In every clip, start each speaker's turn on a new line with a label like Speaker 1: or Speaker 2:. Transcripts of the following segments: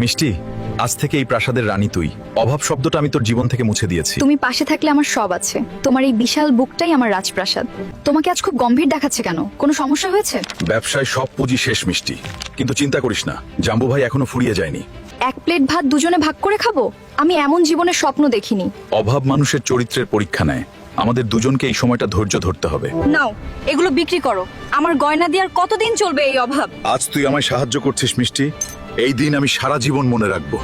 Speaker 1: মিষ্টি, আজ থেকে এই প্রাসাদের রানী তুই। অভাব শব্দটা আমি তোর জীবন থেকে মুছে দিয়েছি।
Speaker 2: তুমি পাশে থাকলে আমার সব আছে। তোমার এই বিশাল বুকটাই আমার রাজপ্রাসাদ। তোমাকে আজ খুব গম্ভীর দেখাচ্ছে কেন? কোনো সমস্যা হয়েছে?
Speaker 1: ব্যবসায় সব পুঁজি শেষ মিষ্টি, কিন্তু চিন্তা করিস না, জাম্বু ভাই এখনো ফুরিয়ে যায়নি।
Speaker 2: এক প্লেট ভাত দুজনে ভাগ করে খাবো? আমি এমন জীবনের স্বপ্ন দেখিনি।
Speaker 1: অভাব মানুষের চরিত্রের পরীক্ষা নেয়। আমাদের দুজনকে এই সময়টা ধৈর্য ধরতে হবে।
Speaker 2: নাও, এগুলো বিক্রি করো। আমার গয়না দিয়ে আর কতদিন চলবে এই অভাব?
Speaker 1: আজ তুই আমায় সাহায্য করছিস মিষ্টি, এই দিন আমি সারা জীবন মনে রাখবো।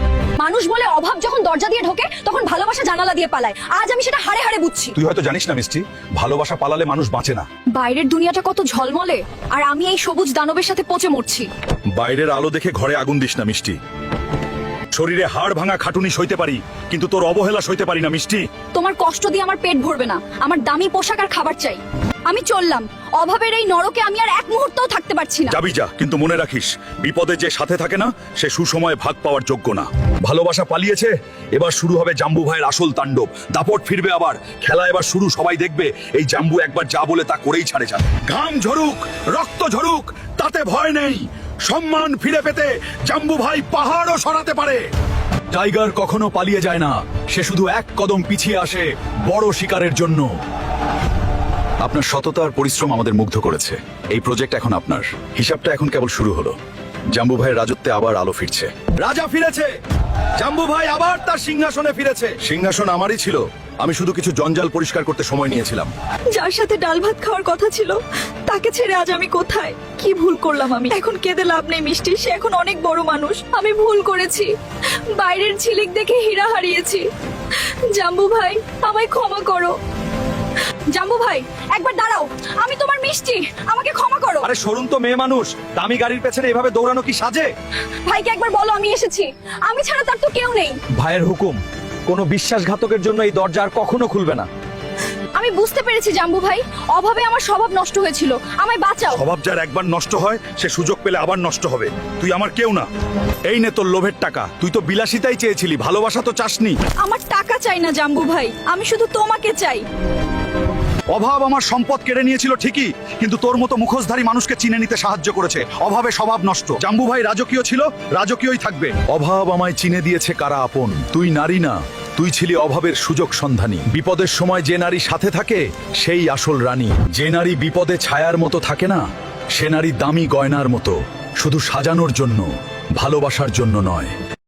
Speaker 2: মানুষ বলে অভাব যখন দরজা দিয়ে ঢোকে তখন ভালোবাসা জানালা দিয়ে পালায়। আজ আমি সেটা হাড়ে হাড়ে বুঝছি।
Speaker 1: তুই হয়তো জানিস না মিষ্টি, ভালোবাসা পালালে মানুষ বাঁচে না।
Speaker 2: বাইরের দুনিয়াটা কত ঝলমলে, আর আমি এই সবুজ দানবের সাথে পচে মরছি।
Speaker 1: বাইরের আলো দেখে ঘরে আগুন দিস না মিষ্টি। শরীরে হাড় ভাঙা খাটুনি সইতে পারি, কিন্তু তোর অবহেলা সইতে পারি না মিষ্টি।
Speaker 2: তোমার কষ্ট দিয়ে আমার পেট ভরবে না। আমার দামি পোশাক আর খাবার চাই। আমি চললাম। অভাবের এই নরকে আমি আর এক মুহূর্তও থাকতে পারছি না।
Speaker 1: যাবি যা, কিন্তু মনে রাখিস, বিপদে যে সাথে থাকে না সে সুসময়ে ভাগ পাওয়ার যোগ্য না। ভালোবাসা পালিয়েছে, এবার শুরু হবে জাম্বু ভাইয়ের আসল তাণ্ডব। দাপট ফিরবে আবার, খেলা এবার শুরু। সবাই দেখবে এই জাম্বু একবার যা বলে তা করেই ছাড়ে। যান, ঘাম ঝরুক, রক্ত ঝরুক, তাতে ভয় নেই। সম্মান ফিরে পেতে জাম্বু ভাই পাহাড়ও সরাতে পারে। টাইগার কখনো পালিয়ে যায় না, সে শুধু এক কদম পিছিয়ে আসে বড় শিকারের জন্য। আপনার সততা আর পরিশ্রম আমাদের মুগ্ধ করেছে। এই প্রজেক্ট এখন আপনার। হিসাবটা এখন কেবল শুরু হলো। জাম্বু ভাইয়ের রাজত্বে আবার আলো ফিরছে। রাজা ফিরেছে, জাম্বু ভাই আবার তার সিংহাসনে ফিরেছে। সিংহাসন আমারই ছিল, আমি শুধু কিছু জঞ্জাল পরিষ্কার করতে সময় নিয়েছিলাম।
Speaker 2: যার সাথে ডাল ভাত খাওয়ার কথা ছিল তাকে ছেড়ে আজ আমি কোথায়? কি ভুল করলাম আমি? এখন কেঁদে লাভ নেই মিষ্টি, সে এখন অনেক বড় মানুষ। আমি ভুল করেছি, বাইরের ঝিলিক দেখে হীরা হারিয়েছি। জাম্বু ভাই, আমায় ক্ষমা করো। জাম্বু ভাই, একবার দাঁড়াও, আমি তোমার মিষ্টি, আমাকে ক্ষমা করো।
Speaker 1: আরে সরুন তো, মেয়ে মানুষ, দামি গাড়ির পেছনে এভাবে দৌড়ানো কি সাজে?
Speaker 2: ভাইকে একবার বলো আমি এসেছি। আমি ছাড়া তার তো কেউ নেই।
Speaker 3: ভাইয়ের হুকুম, কোনো বিশ্বাসঘাতকের জন্য এই দরজা আর কখনো খুলবে না।
Speaker 2: আমি বুঝতে পেরেছি জাম্বু ভাই, অভাবে আমার স্বভাব নষ্ট হয়েছিল। আমায় বাঁচাও।
Speaker 1: স্বভাব যার একবার নষ্ট হয় সে সুযোগ পেলে আবার নষ্ট হবে। তুই আমার কেউ না। এই নে তোর লোভের টাকা। তুই তো বিলাসিতাই চেয়েছিলি, ভালোবাসা তো চাসনি।
Speaker 2: আমার টাকা চাই না জাম্বু ভাই, আমি শুধু তোমাকে চাই।
Speaker 1: অভাব আমার সম্পদ কেড়ে নিয়েছিল ঠিকই, কিন্তু তোর মতো মুখোশধারী মানুষকে চিনে নিতে সাহায্য করেছে। অভাবে স্বভাব নষ্ট। জাম্বু ভাই রাজকীয় ছিল, রাজকীয়ই থাকবে। অভাব আমায় চিনে দিয়েছে কারা আপন। তুই নারী না, তুই ছিলি অভাবের সুযোগ সন্ধানী। বিপদের সময় যে নারী সাথে থাকে সেই আসল রানী। যে নারী বিপদে ছায়ার মতো থাকে না, সে নারী দামি গয়নার মতো, শুধু সাজানোর জন্য, ভালোবাসার জন্য নয়।